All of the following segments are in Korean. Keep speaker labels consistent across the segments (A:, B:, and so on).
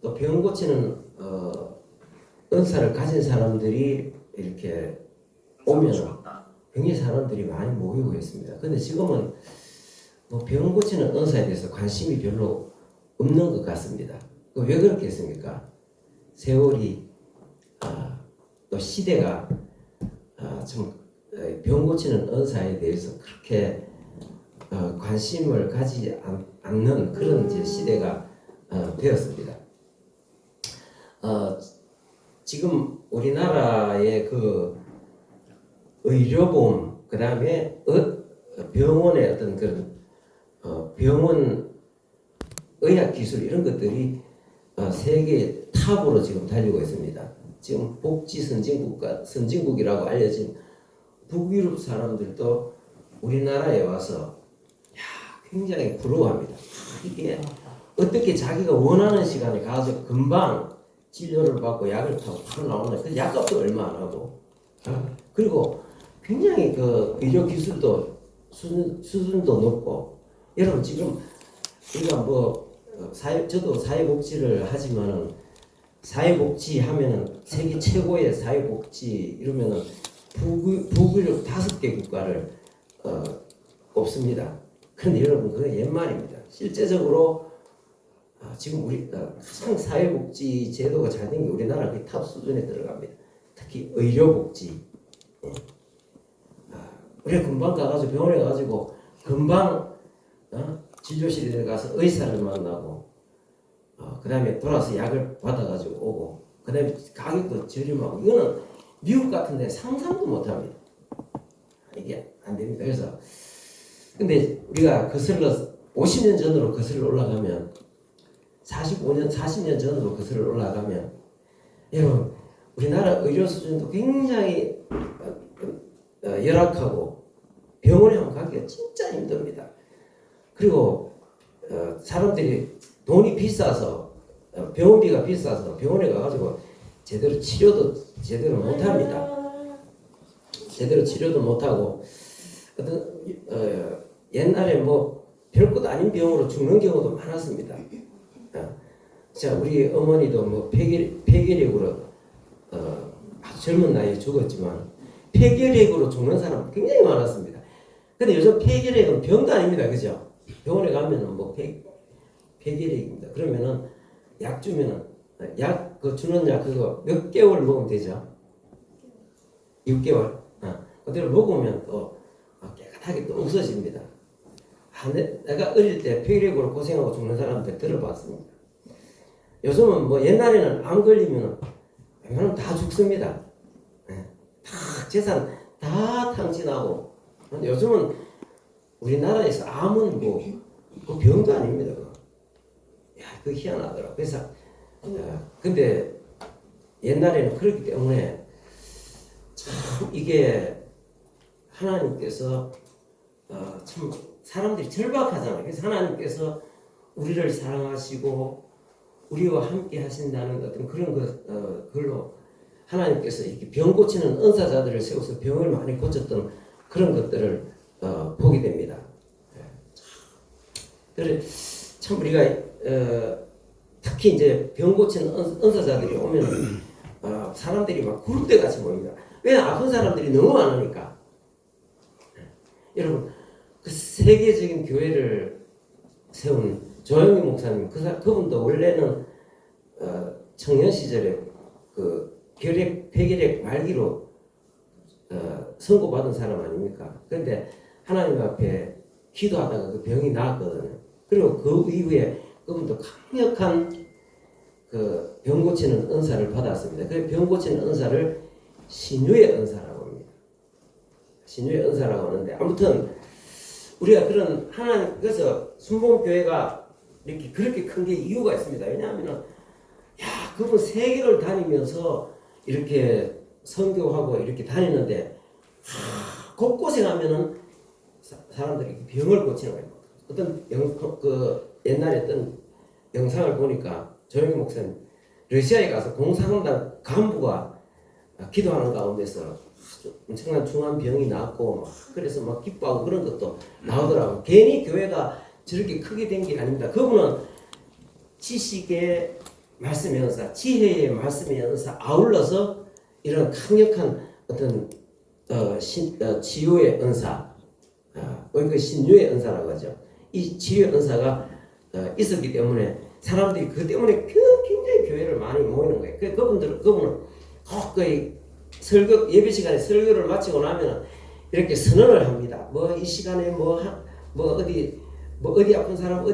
A: 또 병 고치는 은사를 가진 사람들이 이렇게 오면 굉장히 사람들이 많이 모이고 있습니다. 근데 지금은 뭐 병 고치는 은사에 대해서 관심이 별로 없는 것 같습니다. 왜 그렇게 했습니까? 세월이 또 시대가 좀 병 고치는 은사에 대해서 그렇게 관심을 가지지 않는 그런 이제 시대가 되었습니다. 지금 우리나라의 그 의료보험, 그 다음에 병원의 어떤 그런 병원 의학 기술 이런 것들이 세계 탑으로 지금 달리고 있습니다. 지금 복지 선진국이라고 알려진 북유럽 사람들도 우리나라에 와서 굉장히 부러워합니다. 이게 어떻게 자기가 원하는 시간에 가서 금방 진료를 받고 약을 타고 바로 나오는 그 약값도 얼마 안 하고 그리고 굉장히 그 의료 기술도 수준도 높고 여러분 지금 우리가 뭐 저도 사회복지를 하지만은 사회복지 하면은 세계 최고의 사회복지 이러면은 북유럽 5개 국가를 꼽습니다. 그런데 여러분 그건 옛말입니다. 실제적으로 지금 우리 가장 사회복지 제도가 잘 된 게 우리나라 거의 탑 수준에 들어갑니다. 특히 의료복지. 우리가 금방 가가지고 병원에 가가지고 금방 진료실에 가서 의사를 만나고 그 다음에 돌아서 약을 받아가지고 오고 그 다음에 가격도 저렴하고 이거는 미국 같은 데 상상도 못합니다. 이게 안 됩니다. 그래서 근데 우리가 거슬러 50년 전으로 거슬러 올라가면 45년, 40년 전으로 거슬러 올라가면 여러분 우리나라 의료 수준도 굉장히 열악하고 병원에 한번 가기가 진짜 힘듭니다. 그리고 사람들이 돈이 비싸서 병원비가 비싸서 병원에 가가지고 제대로 치료도 제대로 못합니다. 제대로 치료도 못하고 어떤 옛날에 뭐 별것 아닌 병으로 죽는 경우도 많았습니다. 자 우리 어머니도 뭐 폐결핵으로 아주 젊은 나이에 죽었지만 폐결핵으로 죽는 사람 굉장히 많았습니다. 근데 요즘 폐결핵은 병도 아닙니다, 그죠? 병원에 가면은 뭐 폐결핵입니다. 그러면은 약 주면은 약 그 주는 약 그거 몇 개월 먹으면 되죠? 6개월. 그대로 먹으면 또 깨끗하게 또 없어집니다. 내가 어릴 때 폐결핵으로 고생하고 죽는 사람들 들어봤습니다. 요즘은 뭐 옛날에는 암 걸리면 웬만하면 다 죽습니다. 다 재산 다 탕진하고. 근데 요즘은 우리나라에서 암은 그 병도 아닙니다. 그 희한하더라고. 그래서 근데 옛날에는 그렇기 때문에 참 이게 하나님께서 참 사람들이 절박하잖아요. 그래서 하나님께서 우리를 사랑하시고 우리와 함께 하신다는 어떤 그런 걸로 하나님께서 이렇게 병 고치는 은사자들을 세워서 병을 많이 고쳤던 그런 것들을 보게 됩니다. 그래 참 우리가 특히 이제 병 고치는 은사자들이 오면 사람들이 막 구름대 같이 모입니다. 왜 아픈 사람들이 너무 많으니까. 여러분 그 세계적인 교회를 세운 조영희 목사님 그분도 원래는 청년 시절에 그 폐결핵 말기로 선고받은 사람 아닙니까? 그런데 하나님 앞에 기도하다가 그 병이 나았거든요. 그리고 그 이후에 그분도 강력한 그 병 고치는 은사를 받았습니다. 그 병 고치는 은사를 신유의 은사라고 합니다. 신유의 은사라고 하는데 아무튼 우리가 그런 하나님 그래서 순복음교회가 이렇게 그렇게 큰 게 이유가 있습니다. 왜냐하면은 그분 세계를 다니면서 이렇게 선교하고 이렇게 다니는데 곳곳에 가면은 사람들이 병을 고치는 거예요. 어떤 옛날에 어떤 영상을 보니까 조영희 목사님 러시아에 가서 공산당 간부가 기도하는 가운데서 엄청난 중한 병이 나왔고 막 그래서 막 기뻐하고 그런 것도 나오더라고요. 괜히 교회가 저렇게 크게 된 게 아닙니다. 그분은 지식에 말씀의 은사, 지혜의 말씀의 은사 아울러서 이런 강력한 어떤 치유의 은사, 그 신유의 은사라고 하죠. 이 치유의 은사가 있었기 때문에 사람들이 그 때문에 굉장히 교회를 많이 모이는 거예요. 그분은 거의 설교 예배 시간에 설교를 마치고 나면 이렇게 선언을 합니다. 뭐 이 시간에 뭐 어디 아픈 사람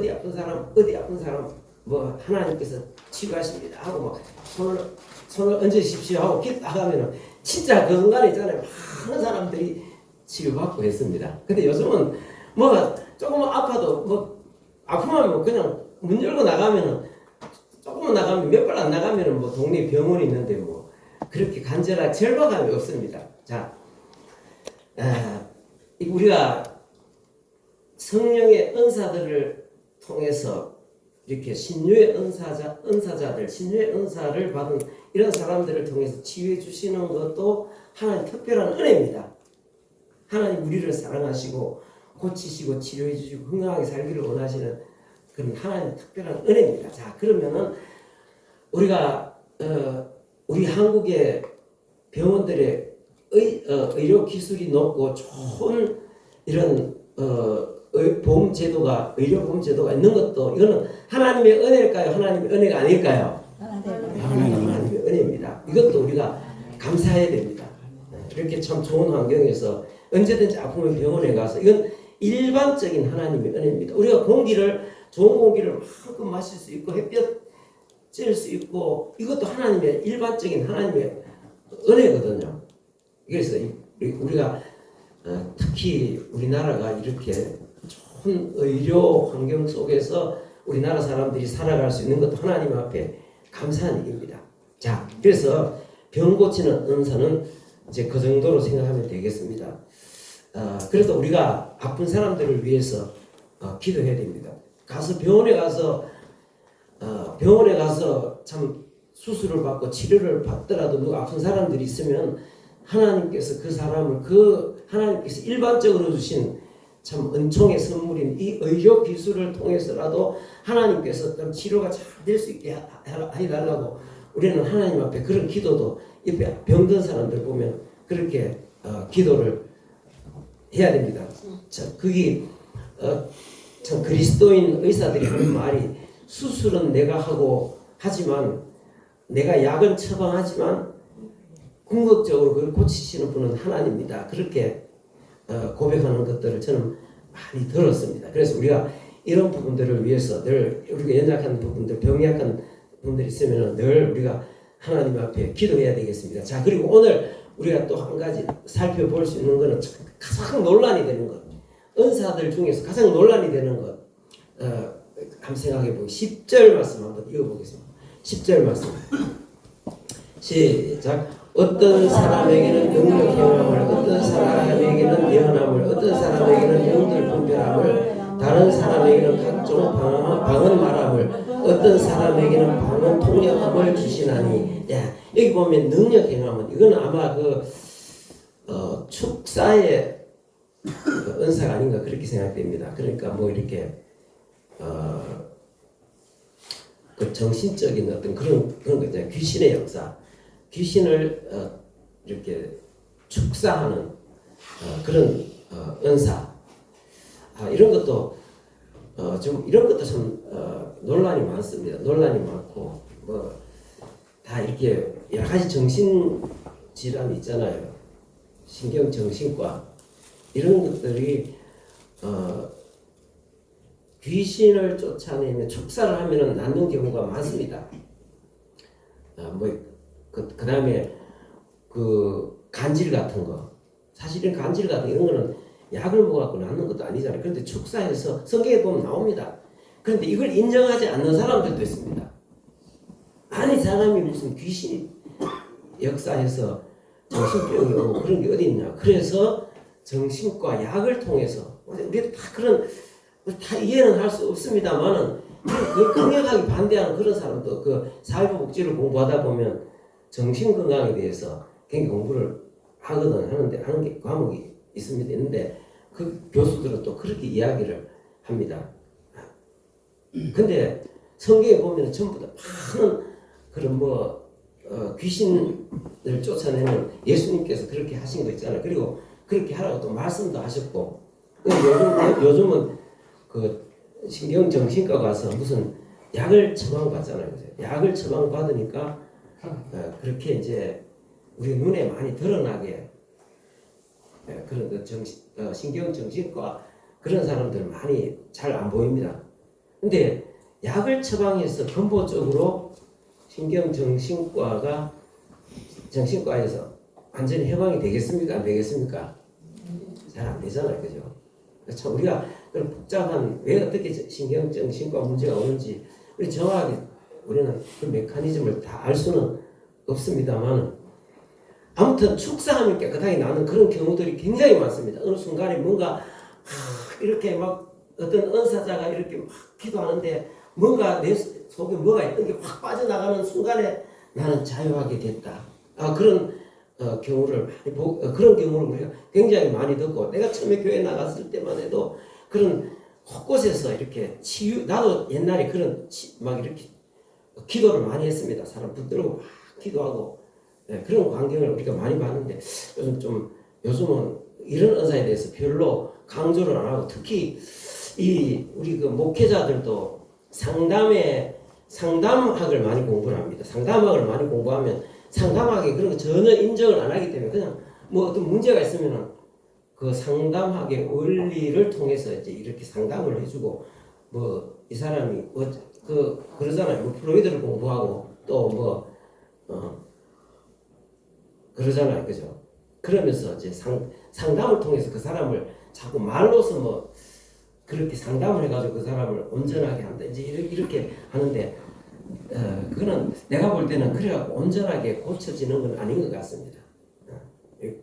A: 뭐 하나님께서 치유하십니다 하고 막 손을 얹으십시오 하고 기도하면은 진짜 그 순간에 있잖아요. 많은 사람들이 치유받고 했습니다. 근데 요즘은 뭐 조금 아파도 뭐 아프면 뭐 그냥 문 열고 나가면은 조금만 나가면 몇 발 안 나가면은 뭐 동네 병원이 있는데 뭐 그렇게 간절한 절박함이 없습니다. 자, 우리가 성령의 은사들을 통해서 이렇게 신유의 은사자들, 신유의 은사를 받은 이런 사람들을 통해서 치유해 주시는 것도 하나님 특별한 은혜입니다. 하나님 우리를 사랑하시고 고치시고 치료해 주시고 건강하게 살기를 원하시는 그런 하나님의 특별한 은혜입니다. 자, 그러면은 우리가 우리 한국의 병원들의 의료 기술이 높고 좋은 이런 의료 보험 제도가 있는 것도 이거는 하나님의 은혜일까요? 하나님의 은혜가 아닐까요? 하나님의 은혜입니다. 이것도 우리가 감사해야 됩니다. 이렇게 참 좋은 환경에서 언제든지 아프면 병원에 가서 이건 일반적인 하나님의 은혜입니다. 우리가 좋은 공기를 마음껏 마실 수 있고 햇볕 쬐을 수 있고 이것도 하나님의 일반적인 하나님의 은혜거든요. 그래서 우리가 특히 우리나라가 이렇게 좋은 의료 환경 속에서 우리나라 사람들이 살아갈 수 있는 것도 하나님 앞에 감사한 일입니다. 자, 그래서 병 고치는 은사는 이제 그 정도로 생각하면 되겠습니다. 그래도 우리가 아픈 사람들을 위해서 기도해야 됩니다. 병원에 가서 참 수술을 받고 치료를 받더라도 누가 아픈 사람들이 있으면 하나님께서 그 사람을 하나님께서 일반적으로 주신 참 은총의 선물인 이 의료 기술을 통해서라도 하나님께서 좀 치료가 잘 될 수 있게 해달라고 우리는 하나님 앞에 그런 기도도 옆에 병든 사람들 보면 그렇게 기도를 해야 됩니다. 그게 참 그리스도인 의사들이 하는 말이 수술은 내가 하고 하지만 내가 약은 처방하지만 궁극적으로 그걸 고치시는 분은 하나님입니다. 그렇게 고백하는 것들을 저는 많이 들었습니다. 그래서 우리가 이런 부분들을 위해서 늘 우리가 연약한 부분들, 병이 약한 분들이 있으면 늘 우리가 하나님 앞에 기도해야 되겠습니다. 자, 그리고 오늘 우리가 또 한 가지 살펴볼 수 있는 것은 가장 논란이 되는 것, 은사들 중에서 가장 논란이 되는 것, 한번 생각해 보고 10절 말씀 한번 읽어보겠습니다. 10절 말씀 시작. 어떤 사람에게는 능력 행함을, 어떤 사람에게는 예언함을, 어떤 사람에게는 영들 분별함을, 다른 사람에게는 각종 방언 말함을, 어떤 사람에게는 방언 통역함을 주시나니. 야, 여기 보면 능력 행함은 이건 아마 축사의 은사가 아닌가 그렇게 생각됩니다. 그러니까 뭐 이렇게 그 정신적인 어떤 그런 거죠. 귀신의 역사, 귀신을 이렇게 축사하는 그런 은사, 이런 것도 이런 것도 참 논란이 많습니다. 논란이 많고 뭐 다 이렇게 여러 가지 정신 질환이 있잖아요. 신경 정신과 이런 것들이 귀신을 쫓아내면 축사를 하면은 낫는 경우가 많습니다. 그 다음에 그 간질 같은 거, 사실은 간질 같은 이런 거는 약을 먹어갖고 낫는 것도 아니잖아요. 그런데 축사해서 성경에 보면 나옵니다. 그런데 이걸 인정하지 않는 사람들도 있습니다. 아니 사람이 무슨 귀신이 역사해서 정신병이 오고 그런 게 어디 있냐. 그래서 정신과 약을 통해서 우리도 다 이해는 할 수 없습니다만은 그 강력하게 반대하는 그런 사람도 그 사회복지를 공부하다 보면 정신 건강에 대해서 굉장히 공부를 하는 게 과목이 있는데 그 교수들은 또 그렇게 이야기를 합니다. 근데 성경에 보면 전부 다 많은 그런 귀신을 쫓아내는 예수님께서 그렇게 하신 거 있잖아요. 그리고 그렇게 하라고 또 말씀도 하셨고, 요즘은 그 신경정신과 가서 무슨 약을 처방받잖아요. 약을 처방받으니까 그렇게 이제 우리 눈에 많이 드러나게 그런 신경정신과 그런 사람들 많이 잘 안 보입니다. 근데 약을 처방해서 근본적으로 정신과에서 완전히 해방이 되겠습니까? 안 되겠습니까? 잘 안 되잖아요. 그죠? 참 우리가 그런 복잡한 왜 어떻게 신경정신과 문제가 오는지 우리 정확하게 우리는 그 메커니즘을 다 알 수는 없습니다만 아무튼 축사하면 깨끗하게 나는 그런 경우들이 굉장히 많습니다. 어느 순간에 뭔가 이렇게 막 어떤 은사자가 이렇게 막 기도하는데 뭔가 내 속에 뭐가 있던 게 확 빠져나가는 순간에 나는 자유하게 됐다. 그런 경우를 많이 그런 경우를 우리가 굉장히 많이 듣고, 내가 처음에 교회 나갔을 때만 해도 그런 곳곳에서 이렇게 나도 옛날에 그런 막 이렇게 기도를 많이 했습니다. 사람 붙들고 막 기도하고 그런 광경을 우리가 많이 봤는데 요즘은 이런 은사에 대해서 별로 강조를 안 하고, 특히 우리 그 목회자들도 상담학을 많이 공부를 합니다. 상담학을 많이 공부하면 상담학이 그런 거 전혀 인정을 안 하기 때문에 그냥 어떤 문제가 있으면은 그 상담학의 원리를 통해서 이제 이렇게 상담을 해주고, 이 사람이 그러잖아요. 프로이드를 공부하고 또 그러잖아요. 그죠? 그러면서 이제 상담을 통해서 그 사람을 자꾸 말로서 그렇게 상담을 해가지고 그 사람을 온전하게 한다. 이제 이렇게 하는데, 그거는 내가 볼 때는 그래갖고 온전하게 고쳐지는 건 아닌 것 같습니다.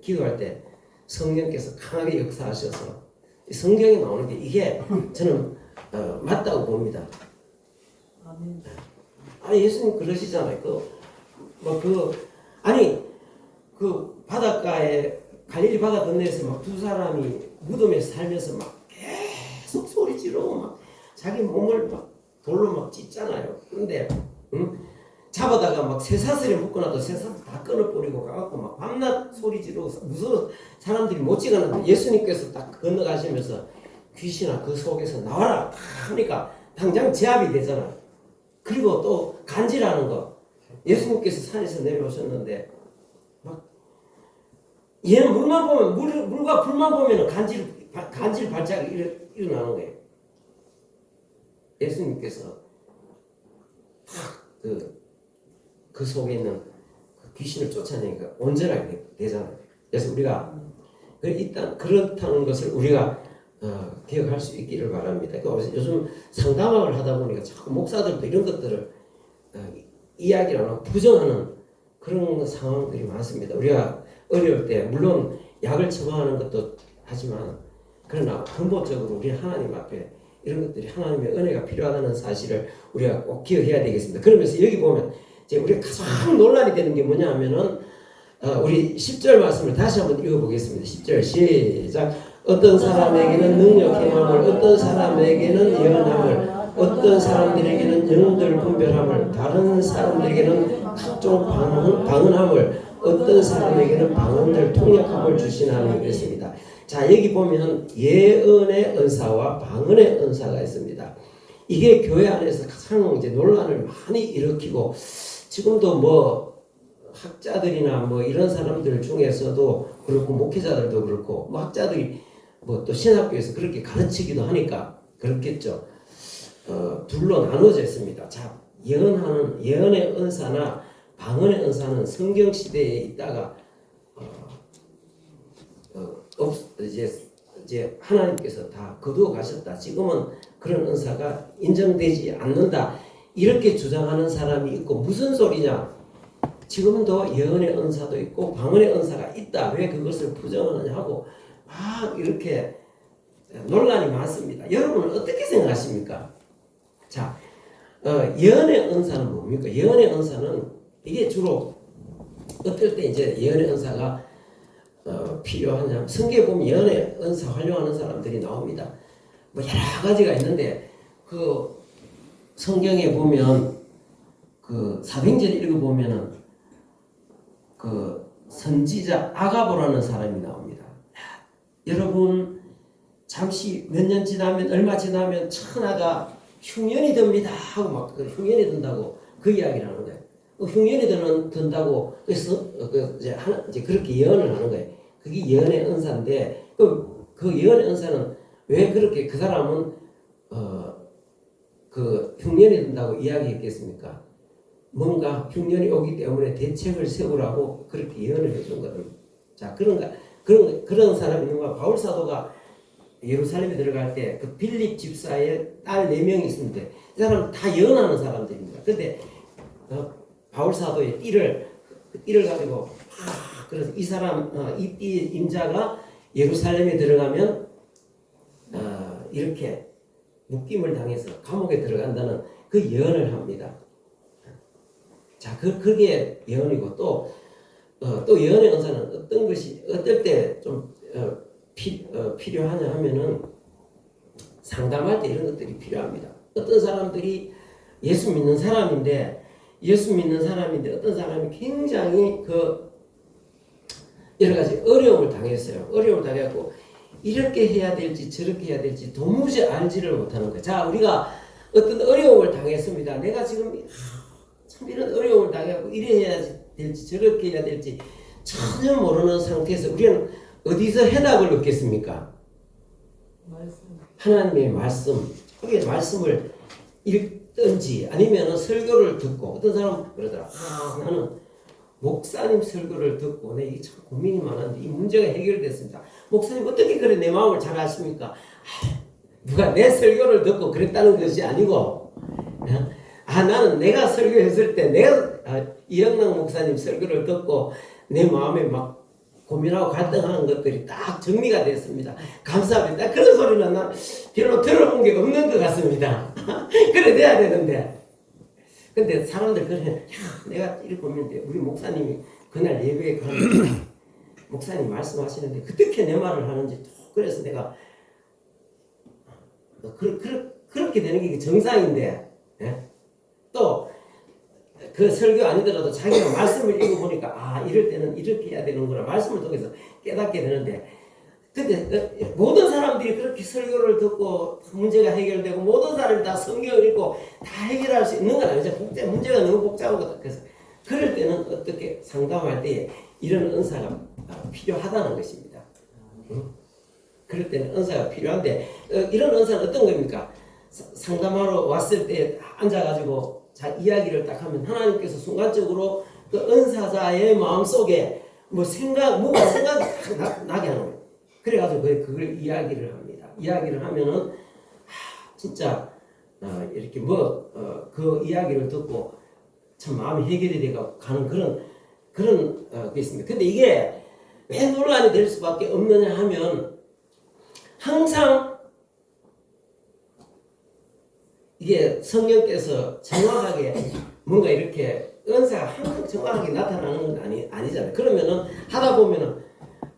A: 기도할 때 성령께서 강하게 역사하셔서 성경에 나오는 게 이게 저는 맞다고 봅니다. 예수님 그러시잖아요. 그 바닷가에 갈릴리 바다 건너에서 막 두 사람이 무덤에서 살면서 막 계속 소리 지르고 막 자기 몸을 막 돌로 막 찢잖아요. 그런데 잡아다가 막 쇠사슬에 묶어놔도 쇠사슬 다 끊어버리고 가갖고 막 밤낮 소리 지르고 무서워 사람들이 못 찍었는데, 예수님께서 딱 건너가시면서 귀신아 그 속에서 나와라 하니까 당장 제압이 되잖아요. 그리고 또 간질하는 거, 예수님께서 산에서 내려오셨는데 막 얘는 물과 불만 보면 간질 발작이 일어나는 거예요. 예수님께서 그 속에 있는 그 귀신을 쫓아내니까 온전하게 되잖아요. 그래서 우리가 일단 그렇다는 것을 우리가 기억할 수 있기를 바랍니다. 요즘 상담학을 하다 보니까 자꾸 목사들도 이런 것들을 이야기를 안 하고 부정하는 그런 상황들이 많습니다. 우리가 어려울 때 물론 약을 처방하는 것도 하지만, 그러나 근본적으로 우리 하나님 앞에 이런 것들이 하나님의 은혜가 필요하다는 사실을 우리가 꼭 기억해야 되겠습니다. 그러면서 여기 보면 이제 우리가 가장 논란이 되는 게 뭐냐 하면은 우리 10절 말씀을 다시 한번 읽어보겠습니다. 10절 시작. 어떤 사람에게는 능력 행함을, 어떤 사람에게는 예언함을, 어떤 사람들에게는 영들 분별함을, 다른 사람들에게는 각종 방언함을, 어떤 사람에게는 방언들 통역함을 주시나니 그랬습니다. 자, 여기 보면 예언의 은사와 방언의 은사가 있습니다. 이게 교회 안에서 가장 이제 논란을 많이 일으키고, 지금도 학자들이나 이런 사람들 중에서도 그렇고 목회자들도 그렇고 학자들이 또 신학교에서 그렇게 가르치기도 하니까 그렇겠죠. 둘로 나눠져 있습니다. 자, 예언의 은사나 방언의 은사는 성경 시대에 있다가 이제 하나님께서 다 거두어 가셨다. 지금은 그런 은사가 인정되지 않는다. 이렇게 주장하는 사람이 있고, 무슨 소리냐? 지금도 예언의 은사도 있고 방언의 은사가 있다. 왜 그것을 부정하느냐 하고 막 이렇게 논란이 많습니다. 여러분은 어떻게 생각하십니까? 자, 예언의 은사는 뭡니까? 예언의 은사는 이게 주로 어떨 때 이제 예언의 은사가 필요하냐? 성경에 보면 예언의 은사 활용하는 사람들이 나옵니다. 여러 가지가 있는데 그 성경에 보면 그 사도행전 읽어보면은 그 선지자 아가보라는 사람이 나옵니다. 여러분 잠시 몇 년 지나면 얼마 지나면 천하가 흉년이 듭니다 하고 막 흉년이 든다고 그 이야기를 하는 거예요. 흉년이 든다고 그래서 이제 그렇게 예언을 하는 거예요. 그게 예언의 은사인데 그 예언의 은사는 왜 그렇게 그 사람은 그 흉년이 든다고 이야기했겠습니까? 뭔가 흉년이 오기 때문에 대책을 세우라고 그렇게 예언을 해준 거거든요. 자, 그런 사람이 있는 거야. 바울 사도가 예루살렘에 들어갈 때 그 빌립 집사의 딸 4명이 있는데 이 사람은 다 예언하는 사람들입니다. 근데 바울 사도의 띠를 가지고 그래서 이 사람 이 띠 임자가 예루살렘에 들어가면 이렇게 묶임을 당해서 감옥에 들어간다는 그 예언을 합니다. 자, 그게 예언이고 또 예언의 은사는 어떨 때 좀 필요하냐 하면은 상담할 때 이런 것들이 필요합니다. 어떤 사람들이 예수 믿는 사람인데 어떤 사람이 굉장히 여러 가지 어려움을 당했어요. 어려움을 당했고 이렇게 해야 될지 저렇게 해야 될지 도무지 알지를 못하는 거예요. 자, 우리가 어떤 어려움을 당했습니다. 내가 지금 참 이런 어려움을 당했고 이래 해야 될지 저렇게 해야 될지 전혀 모르는 상태에서 우리는 어디서 해답을 얻겠습니까? 하나님의 말씀, 거기에 말씀을 읽든지 아니면 설교를 듣고 어떤 사람은 그러더라. 나는 목사님 설교를 듣고 내 이게 참 고민이 많았는데 이 문제가 해결됐습니다. 목사님 어떻게 그래 내 마음을 잘 아십니까? 누가 내 설교를 듣고 그랬다는 것이 아니고 나는 내가 설교했을 때 이영락 목사님 설교를 듣고 내 마음에 막 고민하고 갈등하는 것들이 딱 정리가 됐습니다. 감사합니다. 그런 소리는 난 별로 들어본 게 없는 것 같습니다. 그래 돼야 되는데 근데 사람들 그래 내가 이렇게 보면 돼. 우리 목사님이 그날 예배에 가는데 목사님 말씀하시는데 어떻게 내 말을 하는지 그래서 내가 그렇게 되는 게 정상인데 또 그 설교 아니더라도 자기가 말씀을 읽어보니까 이럴 때는 이렇게 해야 되는구나 말씀을 통해서 깨닫게 되는데 근데 모든 사람들이 그렇게 설교를 듣고 문제가 해결되고 모든 사람이 다 성경을 읽고 다 해결할 수 있는 건 아니죠. 문제가 너무 복잡하거든. 그래서 그럴 때는 어떻게 상담할 때 이런 은사가 필요하다는 것입니다. 그럴 때는 은사가 필요한데 이런 은사는 어떤 겁니까? 상담하러 왔을 때 앉아가지고 자 이야기를 딱 하면 하나님께서 순간적으로 그 은사자의 마음속에 뭐가 생각이 나게 하는 거예요. 그래가지고 그걸 이야기를 합니다. 이야기를 하면은 진짜 이렇게 그 이야기를 듣고 참 마음이 해결이 되고 가는 그런 게 있습니다. 근데 이게 왜 논란이 될 수밖에 없느냐 하면 항상 이게 성령께서 정확하게 뭔가 이렇게 은사가 항상 정확하게 나타나는 건 아니잖아요. 그러면은 하다 보면은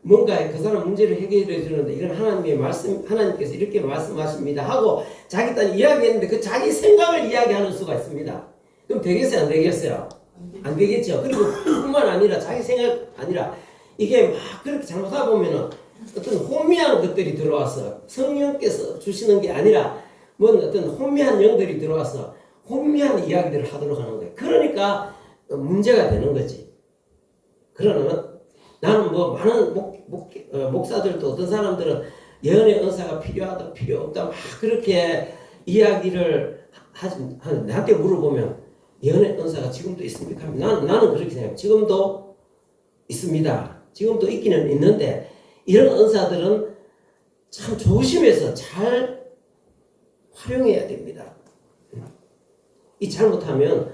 A: 뭔가 그 사람 문제를 해결해 주는데 이건 하나님의 말씀, 하나님께서 이렇게 말씀하십니다 하고 자기 딴 이야기했는데 그 자기 생각을 이야기하는 수가 있습니다. 그럼 되겠어요? 안 되겠어요? 안 되겠죠. 그리고 뿐만 아니라 자기 생각 아니라 이게 막 그렇게 잘못하다 보면은 어떤 혼미한 것들이 들어와서 성령께서 주시는 게 아니라 어떤 혼미한 영들이 들어와서 혼미한 이야기들을 하도록 하는 거예요. 그러니까 문제가 되는 거지. 그러나 나는 많은 목사들도 어떤 사람들은 예언의 은사가 필요하다 필요 없다 막 그렇게 이야기를 나한테 물어보면 예언의 은사가 지금도 있습니까? 나는 그렇게 생각해요. 지금도 있습니다. 지금도 있기는 있는데 이런 은사들은 참 조심해서 잘 활용해야 됩니다. 이 잘못하면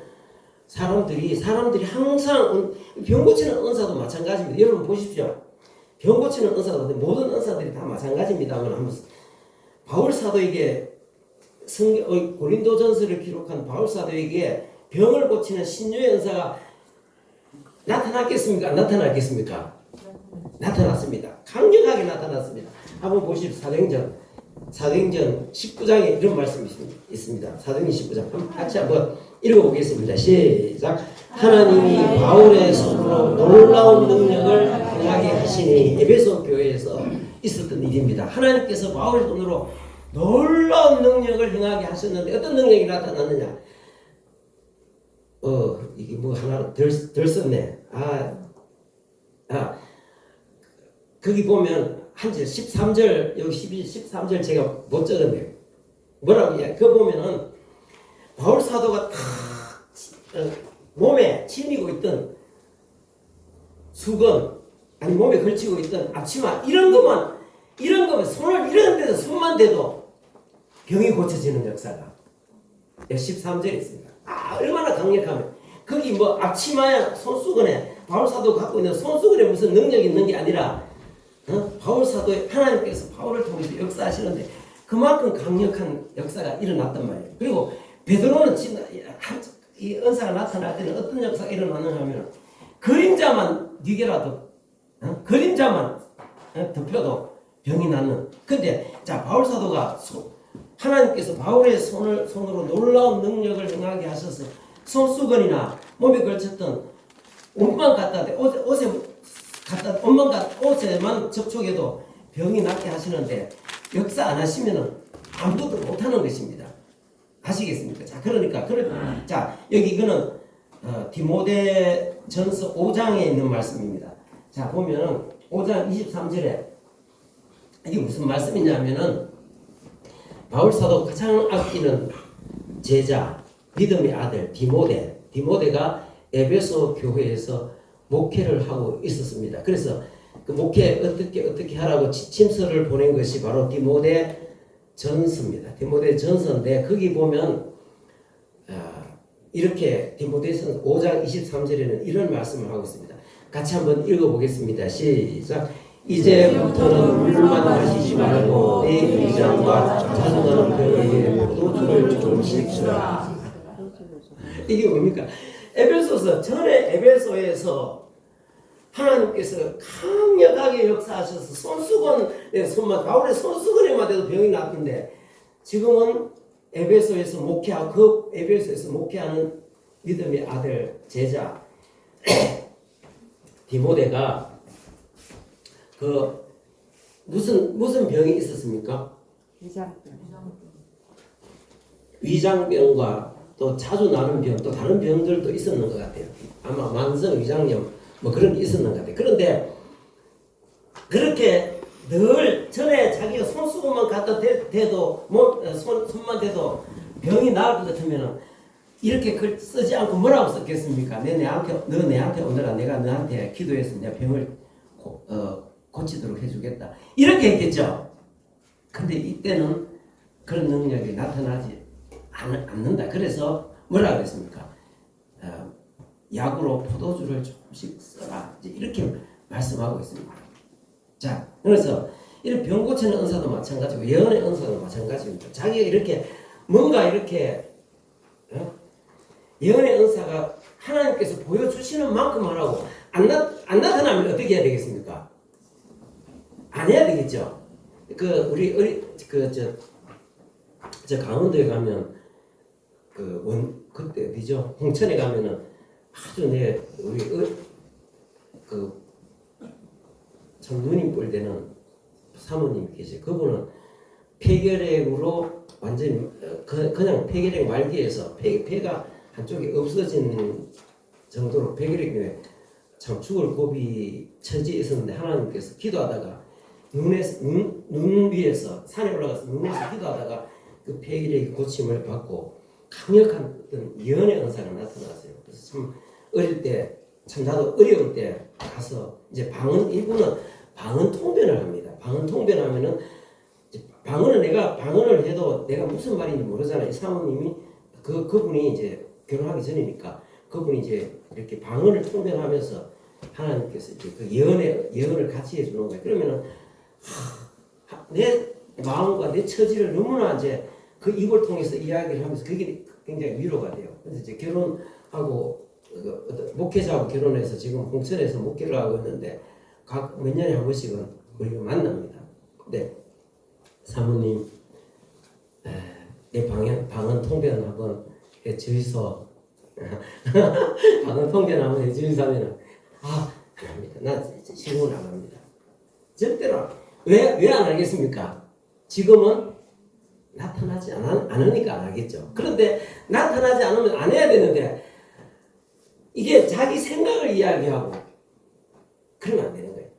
A: 사람들이 항상 병 고치는 은사도 마찬가지입니다. 여러분 보십시오. 병 고치는 은사도 모든 은사들이 다 마찬가지입니다만 바울 사도에게 고린도전서를 기록한 바울 사도에게 병을 고치는 신유의 은사가 나타났겠습니까? 안 나타났겠습니까? 나타났습니다. 강력하게 나타났습니다. 한번 보십시오. 사도행전 19장에 이런 말씀이 있습니다. 사도행전 19장 같이 한번 읽어보겠습니다. 시작. 하나님이 바울의 손으로 놀라운 능력을 행하게 하시니 에베소 교회에서 있었던 일입니다. 하나님께서 바울의 손으로 놀라운 능력을 행하게 하셨는데 어떤 능력이 나타났느냐? 이게 뭐 하나 덜 썼네. 거기 보면 한 절 13절 여기 12, 13절 제가 못 적었네요. 뭐라고 이야기? 그거 보면은 바울 사도가 다 몸에 지니고 있던 수건 아니 몸에 걸치고 있던 앞치마 이런 것만 손을 이런 데서 손만 대도 병이 고쳐지는 역사가 13절에 있습니다. 얼마나 강력하면 거기 뭐 앞치마야 손수건에 바울 사도가 갖고 있는 손수건에 무슨 능력이 있는 게 아니라 바울 사도의 하나님께서 바울을 통해서 역사하시는데 그만큼 강력한 역사가 일어났단 말이에요. 그리고 베드로는 이 은사가 나타날 때는 어떤 역사가 일어나느냐 하면 그림자만 니게라도 그림자만 덮여도 병이 낫는. 근데 자 바울 사도가 하나님께서 바울의 손으로 놀라운 능력을 행하게 하셔서 손수건이나 몸에 걸쳤던 옷만 갖다 대 옷에만 접촉해도 병이 낫게 하시는데 역사 안 하시면은 아무것도 못하는 것입니다. 아시겠습니까? 자, 그러니까 자 여기 이거는 디모데전서 5장에 있는 말씀입니다. 자 보면은 5장 23절에 이게 무슨 말씀이냐면은 바울 사도 가장 아끼는 제자 믿음의 아들 디모데가 에베소 교회에서 목회를 하고 있었습니다. 그래서 그 목회 어떻게 하라고 지침서를 보낸 것이 바로 디모데 전서입니다. 디모데 전서인데 거기 보면 이렇게 디모데전서 5장 23절에는 이런 말씀을 하고 있습니다. 같이 한번 읽어보겠습니다. 시작. 이제부터는 물만 마시지 말고 내 위장과 자주 나는 병에게 모두 주를 조금씩 주라. 이게 뭡니까? 에베소서 전에 에베소에서 하나님께서 강력하게 역사하셔서 바울의 손수건에만 돼도 병이 났던데 지금은 에베소에서 목회하는 믿음의 아들 제자 디모데가 무슨 병이 있었습니까? 위장병과 또 자주 나는 병, 또 다른 병들도 있었는 것 같아요. 아마 만성 위장염 뭐 그런 게 있었는 것 같아요. 그런데 그렇게 늘 전에 자기가 손수건만 갖다 대도 손만 대도 병이 나을 것 같으면은 이렇게 글 쓰지 않고 뭐라고 썼겠습니까? 너 내한테 오느라 내가 너한테 기도해서 내 병을 고치도록 해주겠다. 이렇게 했겠죠. 근데 이때는 그런 능력이 나타나지 않는다. 그래서 뭐라고 했습니까? 약으로 포도주를 조금씩 써라. 이렇게 말씀하고 있습니다. 자, 그래서 이런 병 고치는 은사도 마찬가지고 예언의 은사도 마찬가지입니다. 자기가 이렇게 뭔가 이렇게 예언의 은사가 하나님께서 보여주시는 만큼 하라고 안 나타나면 어떻게 해야 되겠습니까? 안 해야 되겠죠. 저 강원도에 가면 그때 어디죠? 홍천에 가면은 아주 참 눈이 뻘되는 사모님이 계세요. 그분은 폐결핵으로 완전히 그냥 폐결핵 말기에서 폐가 한쪽이 없어진 정도로 폐결핵에 참 죽을 고비 처지에 있었는데 하나님께서 기도하다가 눈 위에서 산에 올라가서 눈에서 기도하다가 그 폐결핵 고침을 받고 강력한 어떤 예언의 은사가 나타났어요. 그래서 참 어릴 때 참 나도 어려울 때 가서 이제 이분은 방언 통변을 합니다. 방언 통변하면은 방언은 내가 방언을 해도 내가 무슨 말인지 모르잖아요. 이 사모님이 그분이 이제 결혼하기 전이니까 그분이 이제 이렇게 방언을 통변하면서 하나님께서 이제 그 예언을 같이 해주는 거예요. 그러면은 내 마음과 내 처지를 너무나 이제 그 입을 통해서 이야기를 하면서 그게 굉장히 위로가 돼요. 그래서 이제 결혼하고 목회자하고 결혼해서 지금 홍천에서 목회를 하고 있는데 각 몇 년에 한 번씩은 우리가 만납니다. 근데 사모님 내 방언 통변 한번 주이소 방언 통변 한번 해주신다면은 안 합니다. 나 질문 안 합니다. 절대로 왜 안 하겠습니까? 지금은 나타나지 않으니까 안 하겠죠. 그런데 나타나지 않으면 안 해야 되는데 이게 자기 생각을 이야기하고 그러면 안 되는 거예요.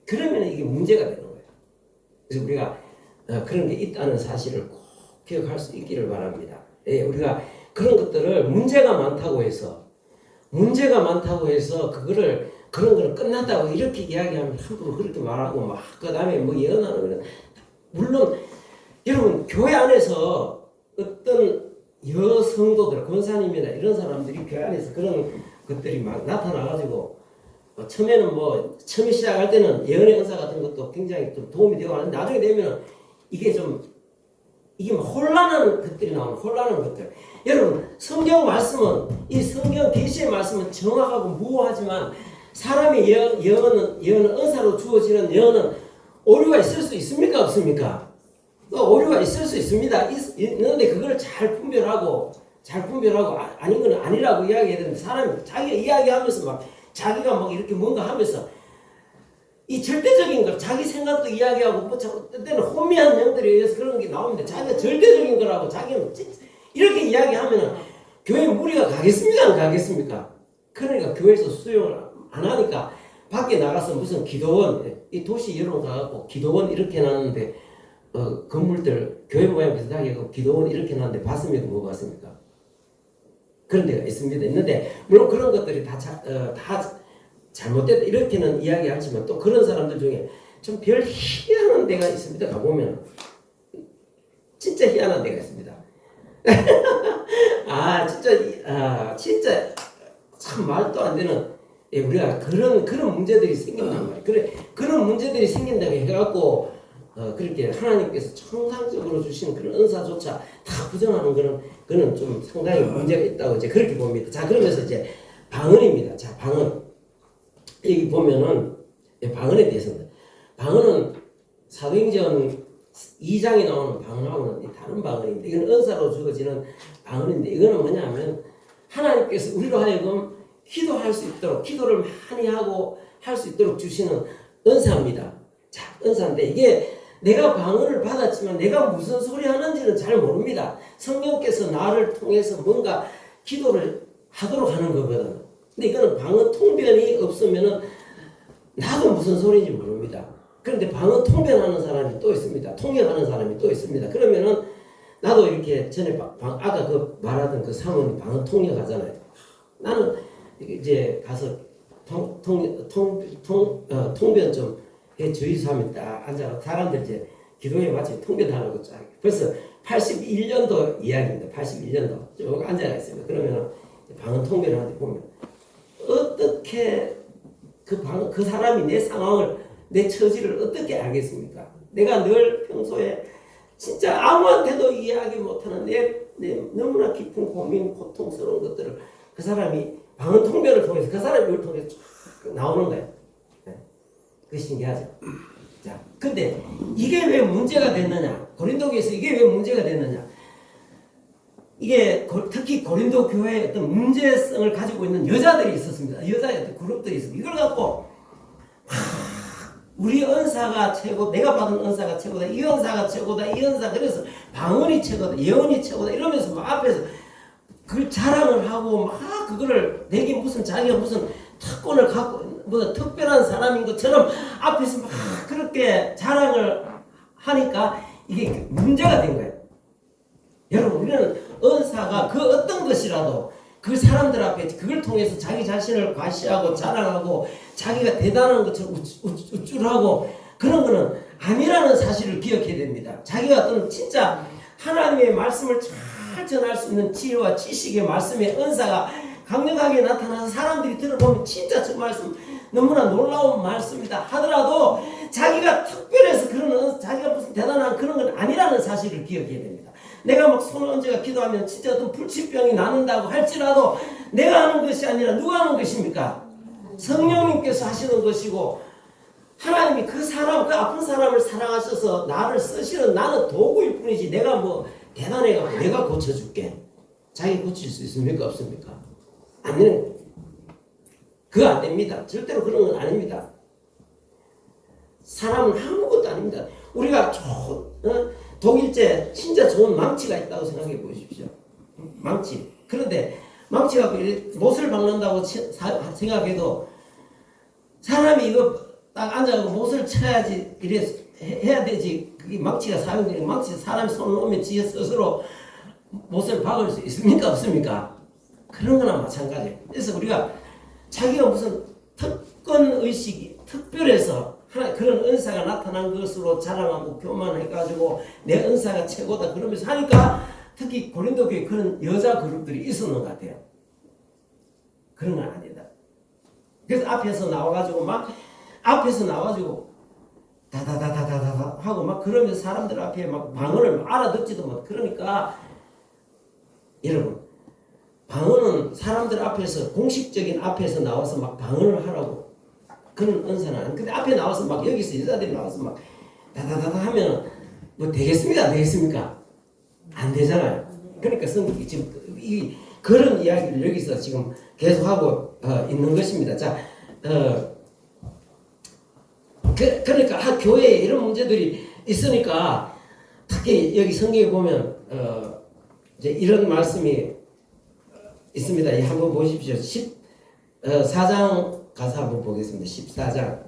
A: 그러면 이게 문제가 되는 거예요. 그래서 우리가 그런 게 있다는 사실을 꼭 기억할 수 있기를 바랍니다. 예, 우리가 그런 것들을 문제가 많다고 해서 그거를 그런 걸 끝났다고 이렇게 이야기하면 함부로 그렇게 말하고 막 그다음에 뭐 예언하는 거는 물론 여러분 교회 안에서 어떤 여성도들 권사님이나 이런 사람들이 교회 안에서 그런 것들이 막 나타나가지고 처음에는 뭐 처음에 시작할 때는 예언의 은사 같은 것도 굉장히 좀 도움이 되고 하는데 나중에 되면 이게 막 혼란한 것들이 나오는 혼란한 것들. 여러분 성경 말씀은 이 성경 계시의 말씀은 정확하고 무호하지만 사람의 예언은 은사로 주어지는 예언은 오류가 있을 수 있습니까 없습니까? 오류가 있을 수 있습니다. 있는데 그걸 잘 분별하고 아닌 건 아니라고 이야기해야 되는데 사람이 자기가 이야기하면서 막 자기가 막 이렇게 뭔가 하면서 이 절대적인 걸 자기 생각도 이야기하고 뭐 때는 혼미한 영들에 의해서 그런 게 나오는데 자기가 절대적인 거라고 자기는 이렇게 이야기하면은 교회 무리가 가겠습니까 안 가겠습니까? 그러니까 교회에서 수용을 안 하니까 밖에 나가서 무슨 기도원 이 도시 여론 가갖고 기도원 이렇게 해놨는데 건물들 교회 모양 비슷하게 하고 기도원 이렇게 해놨는데 봤습니까 못 봤습니까? 그런 데가 있는데 물론 그런 것들이 다 잘못됐다 이렇게는 이야기하지만 또 그런 사람들 중에 좀 별 희한한 데가 있습니다. 가보면 진짜 희한한 데가 있습니다. 진짜 참 말도 안 되는 우리가 그런 문제들이 생긴단 말이에요. 그런 문제들이 생긴다고 해갖고 그렇게 하나님께서 정상적으로 주신 그런 은사조차 다 부정하는 그는 좀 상당히 문제가 있다고 이제 그렇게 봅니다. 자, 그러면서 이제 방언입니다. 자, 방언. 여기 보면은 방언에 대해서는 방언은 사도행전 2장에 나오는 방언하고는 다른 방언인데 이건 은사로 주어지는 방언인데 이거는 뭐냐면 하나님께서 우리로 하여금 기도할 수 있도록 기도를 많이 하고 할 수 있도록 주시는 은사입니다. 자, 은사인데 이게 내가 방언을 받았지만 내가 무슨 소리 하는지는 잘 모릅니다. 성령께서 나를 통해서 뭔가 기도를 하도록 하는 거거든. 근데 이거는 방언 통변이 없으면은 나도 무슨 소리인지 모릅니다. 그런데 방언 통변하는 사람이 또 있습니다. 통역하는 사람이 또 있습니다. 그러면은 나도 이렇게 전에 아까 그 말하던 그 사모님 방언 통역하잖아요. 나는 이제 가서 통변 좀 주의소 하면 딱 앉아서 사람들 이제 기도에 마치 통변하라고 쫙 벌써 81년도 이야기입니다. 81년도 쭉 앉아가 있습니다. 그러면 방언 통변을 하는데 보면 어떻게 그 사람이 내 상황을 내 처지를 어떻게 알겠습니까? 내가 늘 평소에 진짜 아무한테도 이야기 못하는 내 너무나 깊은 고민, 고통스러운 것들을 그 사람이 방언 통변을 통해서 그 사람을 통해서 쫙 나오는 거예요. 네. 그게 신기하죠. 자, 근데 이게 왜 문제가 됐느냐? 고린도교에서 이게 왜 문제가 됐느냐? 이게 특히 고린도 교회의 어떤 문제성을 가지고 있는 여자들이 있었습니다. 여자의 어떤 그룹들이 있었습니다. 이걸 갖고 우리 은사가 최고, 내가 받은 은사가 최고다, 이 은사가 최고다, 이 은사 그래서 방언이 최고다, 예언이 최고다 이러면서 막 앞에서 그걸 자랑을 하고 막 그거를 내게 무슨 자기가 무슨 특권을 갖고 무슨 특별한 사람인 것처럼 앞에서 막 그렇게 자랑을 하니까 이게 문제가 된 거예요. 여러분 우리는 은사가 그 어떤 것이라도 그 사람들 앞에 그걸 통해서 자기 자신을 과시하고 자랑하고 자기가 대단한 것처럼 우쭐하고 그런 거는 아니라는 사실을 기억해야 됩니다. 자기가 어떤 진짜 하나님의 말씀을 잘 전할 수 있는 지혜와 지식의 말씀의 은사가 강력하게 나타나서 사람들이 들어보면 진짜 저 말씀 너무나 놀라운 말씀이다 하더라도 자기가 특별해서 그런 자기가 무슨 대단한 그런 건 아니라는 사실을 기억해야 됩니다. 내가 막 손을 얹어가 기도하면 진짜 어떤 불치병이 낫는다고 할지라도 내가 하는 것이 아니라 누가 하는 것입니까? 성령님께서 하시는 것이고 하나님이 그 아픈 사람을 사랑하셔서 나를 쓰시는 나는 도구일 뿐이지 내가 뭐 대단해가지고 내가 고쳐줄게. 자기 고칠 수 있습니까? 없습니까? 안 되는, 그거 안 됩니다. 절대로 그런 건 아닙니다. 사람은 아무것도 아닙니다. 우리가 독일제 진짜 좋은 망치가 있다고 생각해 보십시오. 망치. 그런데 망치가 못을 박는다고 생각해도 사람이 이거 딱 앉아서 못을 쳐야지 이래 해야 되지. 그게 망치가 사용되는 망치 사람이 손을 놓으면 지 스스로 못을 박을 수 있습니까? 없습니까? 그런 거나 마찬가지예요. 그래서 우리가 자기가 무슨 특권 의식이 특별해서 그런 은사가 나타난 것으로 자랑하고 교만해가지고 내 은사가 최고다 그러면서 하니까 특히 고린도 교회에 그런 여자 그룹들이 있었는 것 같아요. 그런 건 아니다. 그래서 앞에서 나와가지고 다다다다다다 하고 막 그러면서 사람들 앞에 막 방언을 알아듣지도 못. 그러니까 여러분, 방언은 사람들 앞에서 공식적인 앞에서 나와서 막 방언을 하라고 그런 은사는 아니에요. 근데 앞에 나와서 막 여기서 여자들이 나와서 막 다다다다 하면 뭐 되겠습니까? 안 되겠습니까? 안 되잖아요. 그러니까 성경이 지금 그런 이야기를 여기서 지금 계속하고 있는 것입니다. 자, 그러니까 교회에 이런 문제들이 있으니까 특히 여기 성경에 보면 이제 이런 말씀이 있습니다. 한번 보십시오. 14장 가서 한번 보겠습니다. 14장.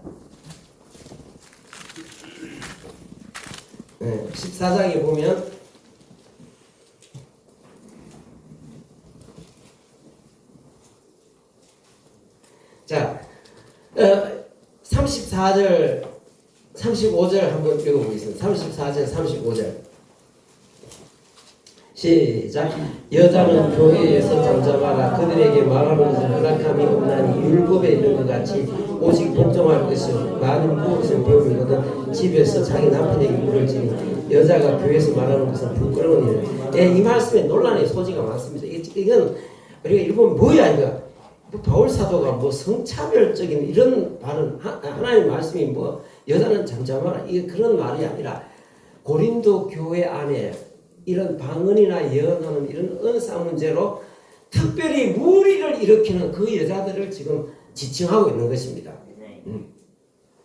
A: 14장에 보면 자, 34절, 35절 한번 읽어보겠습니다. 34절, 35절. 시작. 여자는 교회에서 잠잠하라. 그들에게 말하는 것을 허락함이 없나니 율법에 있는 것 같이 오직 복종할 것이요 많은 무엇을 배움이거든 집에서 자기 남편에게 물을 지니 여자가 교회에서 말하는 것은 부끄러운 일. 이 말씀에 논란의 소지가 많습니다. 이건 우리가 읽어보면 뭐야 이거? 바울 사도가 뭐 성차별적인 이런 발언, 하나님 말씀이 뭐 여자는 잠잠하라 이게 그런 말이 아니라 고린도 교회 안에 이런 방언이나 예언하는 이런 은사 문제로 특별히 무리를 일으키는 그 여자들을 지금 지칭하고 있는 것입니다.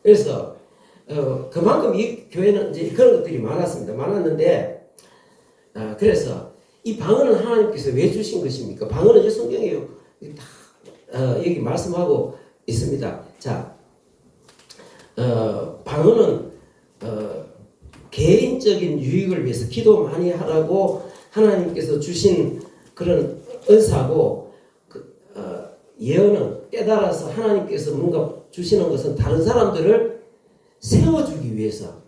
A: 그래서 그만큼 이 교회는 이제 그런 것들이 많았는데 그래서 이 방언은 하나님께서 왜 주신 것입니까? 방언은 이제 성경에 다 여기 말씀하고 있습니다. 자, 방언은 개인적인 유익을 위해서 기도 많이 하라고 하나님께서 주신 그런 은사고 예언은 깨달아서 하나님께서 뭔가 주시는 것은 다른 사람들을 세워주기 위해서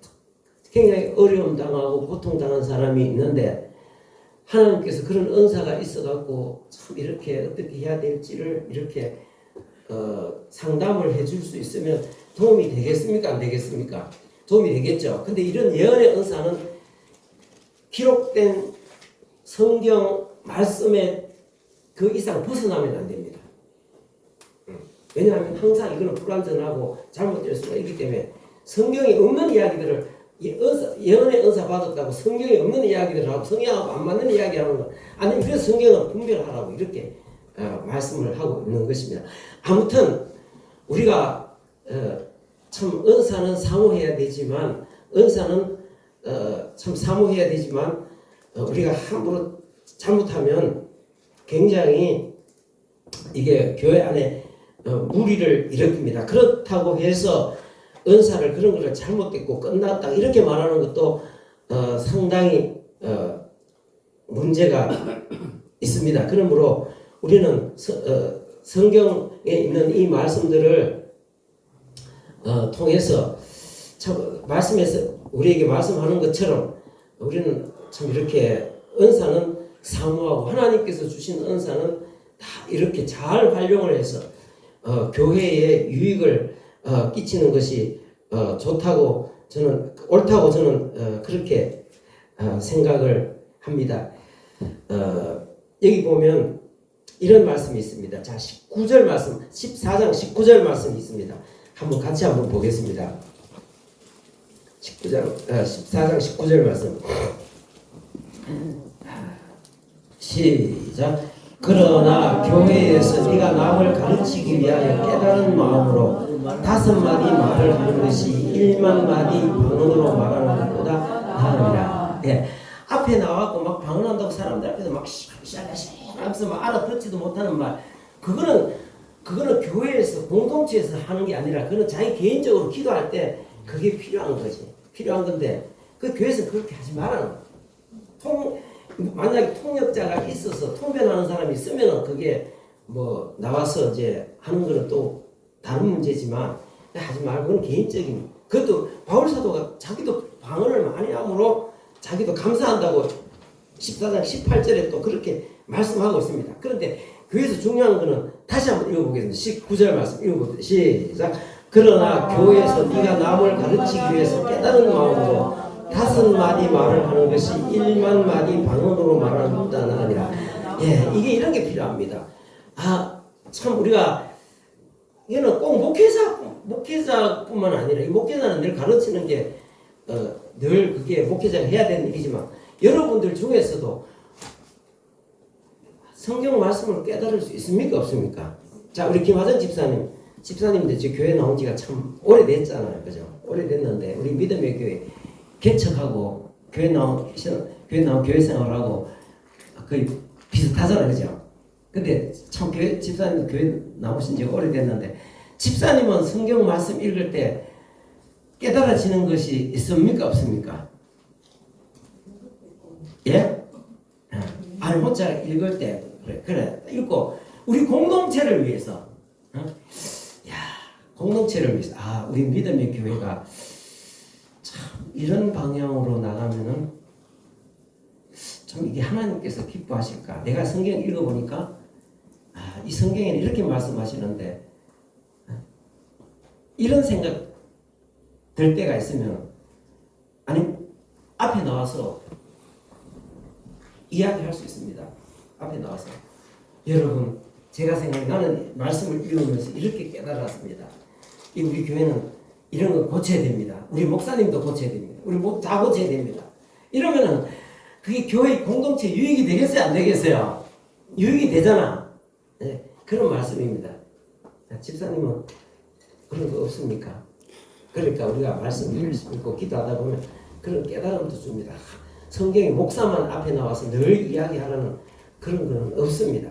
A: 굉장히 어려움 당하고 고통 당한 사람이 있는데 하나님께서 그런 은사가 있어갖고 참 이렇게 어떻게 해야 될지를 이렇게 상담을 해줄 수 있으면 도움이 되겠습니까? 안 되겠습니까? 도움이 되겠죠. 근데 이런 예언의 은사는 기록된 성경 말씀에 그 이상 벗어나면 안 됩니다. 왜냐하면 항상 이거는 불완전하고 잘못될 수가 있기 때문에 성경에 없는 이야기들을 예언의 은사 받았다고 성경에 없는 이야기들을 하고 성경하고 안 맞는 이야기 하는 거 아니면 그래서 성경은 분별하라고 이렇게 말씀을 하고 있는 것입니다. 아무튼 우리가 참 은사는 사모해야 되지만 은사는 참 사모해야 되지만 우리가 함부로 잘못하면 굉장히 이게 교회 안에 무리를 일으킵니다. 그렇다고 해서 은사를 그런 것을 잘못됐고 끝났다 이렇게 말하는 것도 상당히 문제가 있습니다. 그러므로 우리는 성경에 있는 이 말씀들을 통해서 참 말씀에서 우리에게 말씀하는 것처럼 우리는 참 이렇게 은사는 사모하고 하나님께서 주신 은사는 다 이렇게 잘 활용을 해서 교회에 유익을 끼치는 것이 좋다고 저는 옳다고 저는 그렇게 생각을 합니다. 여기 보면 이런 말씀이 있습니다. 자, 19절 말씀, 14장 19절 말씀이 있습니다. 같이 한번 보겠습니다. 14장 19절 말씀. 시작. 그러나 교회에서 네가 남을 가르치기 위하여 깨달은 마음으로 5마디 말을 하는 것이 1만 마디 방언으로 말하는 것보다 나으니라. 예. 앞에 나와갖고 막 방언한다고 사람들 앞에서 막 하면서 막 알아듣지도 못하는 말, 그거는 교회에서 공동체에서 하는 게 아니라 그거는 자기 개인적으로 기도할 때 그게 필요한 거지. 필요한 건데 그 교회에서 그렇게 하지 말라는 거야. 만약에 통역자가 있어서 통변하는 사람이 있으면 그게 뭐 나와서 이제 하는 거는 또 다른 문제지만 하지 말고 그건 개인적인. 그것도 바울 사도가 자기도 방언을 많이 함으로 자기도 감사한다고 14장 18절에 또 그렇게 말씀하고 있습니다. 그런데 교회에서 중요한 거는 다시 한번 읽어보겠습니다. 19절 말씀 읽어봅니다. 시작. 그러나 교회에서 네가 남을 가르치기 위해서 깨달은 마음으로 5마디 말을 하는 것이 1만 마디 방언으로 말하는 것보다는 아니라. 예, 이게 이런 게 필요합니다. 아, 참 우리가 이거는 꼭 목회자뿐만 아니라 이 목회자는 늘 가르치는 게 늘 그게 목회자가 해야 되는 일이지만 여러분들 중에서도 성경 말씀을 깨달을 수 있습니까? 없습니까? 자, 우리 김하정 집사님도 이제 교회 나온 지가 참 오래됐잖아요. 그죠? 오래됐는데 우리 믿음의 교회 개척하고 교회 나온 교회 생활하고 거의 비슷하잖아요. 그죠? 근데 참 집사님도 교회 나오신 지가 오래됐는데 집사님은 성경 말씀 읽을 때 깨달아지는 것이 있습니까? 없습니까? 예? 아니 혼자 읽을 때 그래 읽고 우리 공동체를 위해서 공동체를 위해서 우리 믿음의 교회가 참 이런 방향으로 나가면은 좀 이게 하나님께서 기뻐하실까? 내가 성경 읽어보니까 이 성경에는 이렇게 말씀하시는데 이런 생각 들 때가 있으면 아니 앞에 나와서 이야기할 수 있습니다. 앞에 나와서 여러분 제가 생각해 나는 말씀을 읽으면서 이렇게 깨달았습니다. 우리 교회는 이런 거 고쳐야 됩니다. 우리 목사님도 고쳐야 됩니다. 우리 다 고쳐야 됩니다. 이러면은 그게 교회 공동체 유익이 되겠어요? 안 되겠어요? 유익이 되잖아. 네, 그런 말씀입니다. 집사님은 그런 거 없습니까? 그러니까 우리가 말씀을 읽고 기도하다 보면 그런 깨달음도 줍니다. 성경에 목사만 앞에 나와서 늘 이야기하라는 그런 건 없습니다.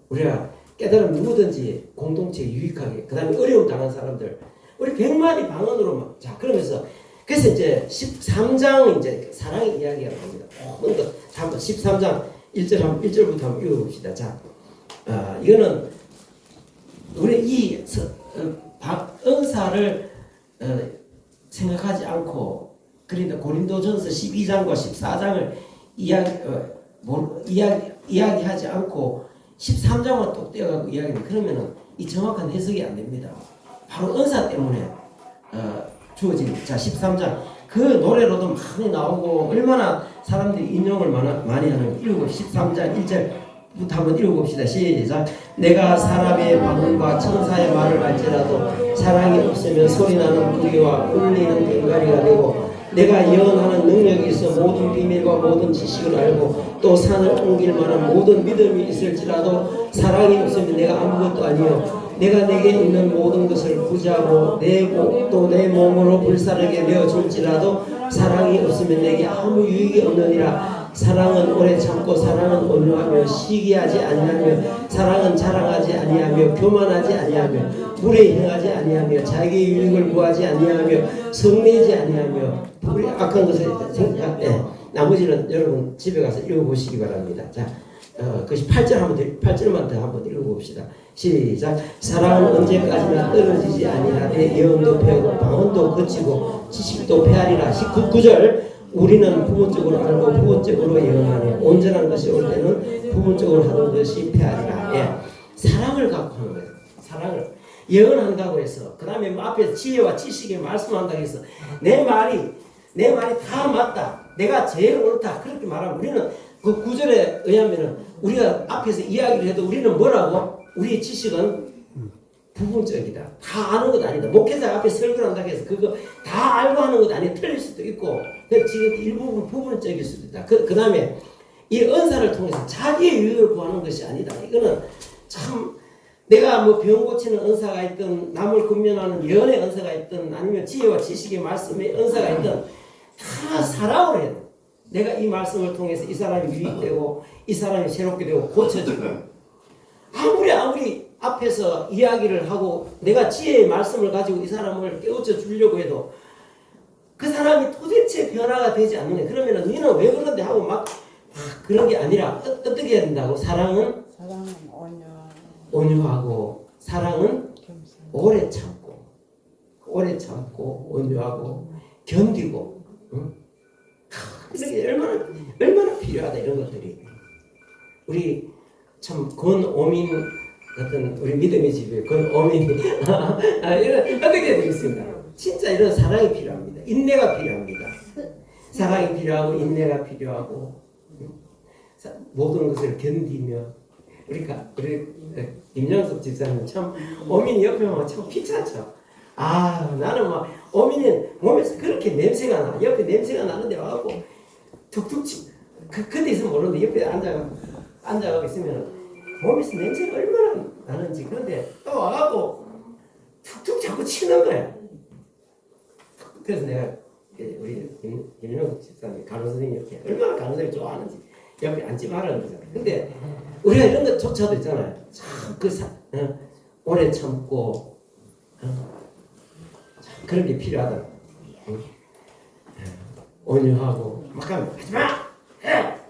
A: 우리가 깨달음 누구든지 공동체에 유익하게, 그 다음에 어려움 당한 사람들, 우리 100마디 방언으로 자, 그러면서 그래서 이제 13장 이제 사랑의 이야기가 나옵니다. 먼저 한번 13장 1절부터 한번 읽어봅시다. 자, 이거는 우리 이 은사를 생각하지 않고 그러니까 고린도전서 12장과 14장을 이야기하지 않고 13장만 똑 떼어가고 이야기는 그러면은 이 정확한 해석이 안 됩니다. 바로 은사 때문에 주어진 자 13장 그 노래로도 많이 나오고 얼마나 사람들이 인용을 많이 하는 13장 1절부터 한번 읽어봅시다. 시작. 내가 사람의 방언과 천사의 말을 할지라도 사랑이 없으면 소리나는 부리와 울리는 꽹과리가 되고 내가 예언하는 능력이 있어 모든 비밀과 모든 지식을 알고 또 산을 옮길 만한 모든 믿음이 있을지라도 사랑이 없으면 내가 아무것도 아니요 내가 내게 있는 모든 것을 부자로 또 내 몸으로 불사르게 되어줄지라도 사랑이 없으면 내게 아무 유익이 없느니라. 사랑은 오래 참고 사랑은 온유하며 시기하지 아니하며 사랑은 자랑하지 아니하며 교만하지 아니하며 불에 행하지 아니하며 자기 유익을 구하지 아니하며 성내지 아니하며 우리 악한 것을 생각해. 나머지는 여러분 집에 가서 읽어보시기 바랍니다. 자, 그것이 8절만 더 한번 읽어봅시다. 시작. 사랑은 언제까지나 떨어지지 아니하되 예언도 패하고 방언도 그치고 지식도 패하리라. 19절. 우리는 부분적으로 알고 부분적으로 예언하니 온전한 것이 올 때는 부분적으로 하는 것이 패하리라. 예. 사랑을 갖고 하는 거예요. 사랑을 예언한다고 해서 그 다음에 앞에서 지혜와 지식의 말씀한다고 해서 내 말이 다 맞다. 내가 제일 옳다. 그렇게 말하면 우리는 그 구절에 의하면은 우리가 앞에서 이야기를 해도 우리는 뭐라고? 우리의 지식은 부분적이다. 다 아는 것 아니다. 목회자 앞에 설교를 한다고 해서 그거 다 알고 하는 것 아니야. 틀릴 수도 있고 지금 일부분 부분적일 수도 있다. 그 다음에 이 은사를 통해서 자기의 유익을 구하는 것이 아니다. 이거는 참 내가 뭐 병 고치는 은사가 있든 남을 근면하는 연의 은사가 있든 아니면 지혜와 지식의 말씀의 은사가 있든 다 사랑을 해야 돼. 내가 이 말씀을 통해서 이 사람이 유익되고 이 사람이 새롭게 되고 고쳐지고 아무리 앞에서 이야기를 하고 내가 지혜의 말씀을 가지고 이 사람을 깨우쳐 주려고 해도 그 사람이 도대체 변화가 되지 않는 거야. 그러면은 너는 왜 그런데 하고 막 그런 게 아니라 어떻게 해야 된다고? 사랑은 온유하고 사랑은 오래 참고 온유하고 견디고 응? 이게 얼마나 필요하다 이런 것들이. 우리 참 권오민 같은 우리 믿음의 집에 권오민이 이런 어떻게 해야 되겠습니까? 진짜 이런 사랑이 필요합니다. 인내가 필요합니다. 사랑이 필요하고 인내가 필요하고 모든 것을 견디며 우리 김영숙 집사님 참 오민이 옆에 보면 참 귀찮죠. 나는 막 오민이 몸에서 그렇게 냄새가 나. 옆에 냄새가 나는데 와갖고 툭툭 치. 그때 있으면 모르는데 옆에 앉아가고 있으면 몸에서 냄새가 얼마나 나는지. 그런데 또 와갖고 툭툭 자꾸 치는 거야. 그래서 내가 우리 김영숙 집사님 간호 선생님 옆에 얼마나 간호 선생님 좋아하는지 옆에 앉지 말라는 거잖아. 근데 우리가 이런 것조차도 있잖아요. 참 오래 참고 그런 게 필요하다. 온유하고 막 하면 하지마!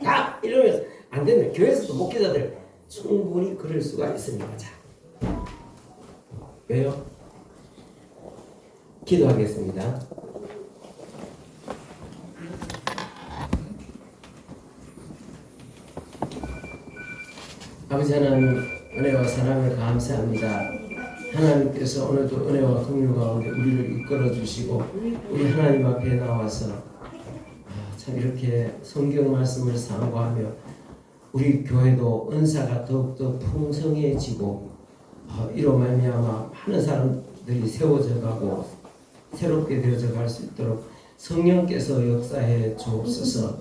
A: 가! 이러면서 안 되면 교회에서도 목회자들 충분히 그럴 수가 있습니다. 자, 왜요? 기도하겠습니다. 아버지 하나님 은혜와 사랑을 감사합니다. 하나님께서 오늘도 은혜와 긍휼 가운데 우리를 이끌어 주시고 우리 하나님 앞에 나와서 참 이렇게 성경 말씀을 상고하며 우리 교회도 은사가 더욱더 풍성해지고 이로 말미암아 많은 사람들이 세워져 가고 새롭게 되어져 갈 수 있도록 성령께서 역사해 주옵소서.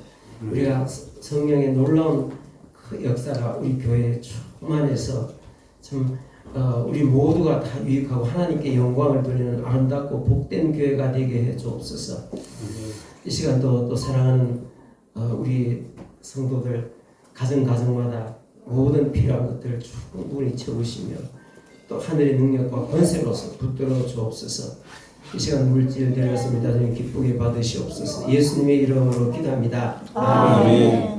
A: 우리가 성령의 놀라운 그 역사가 우리 교회에 충만해서 참 우리 모두가 다 유익하고 하나님께 영광을 돌리는 아름답고 복된 교회가 되게 해 주옵소서. 이 시간도 또 사랑하는 우리 성도들 가정마다 모든 필요한 것들을 충분히 채우시며 또 하늘의 능력과 권세로서 붙들어 주옵소서. 이 시간 물질 드렸습니다. 저희 기쁘게 받으시옵소서. 예수님의 이름으로 기도합니다. 아멘.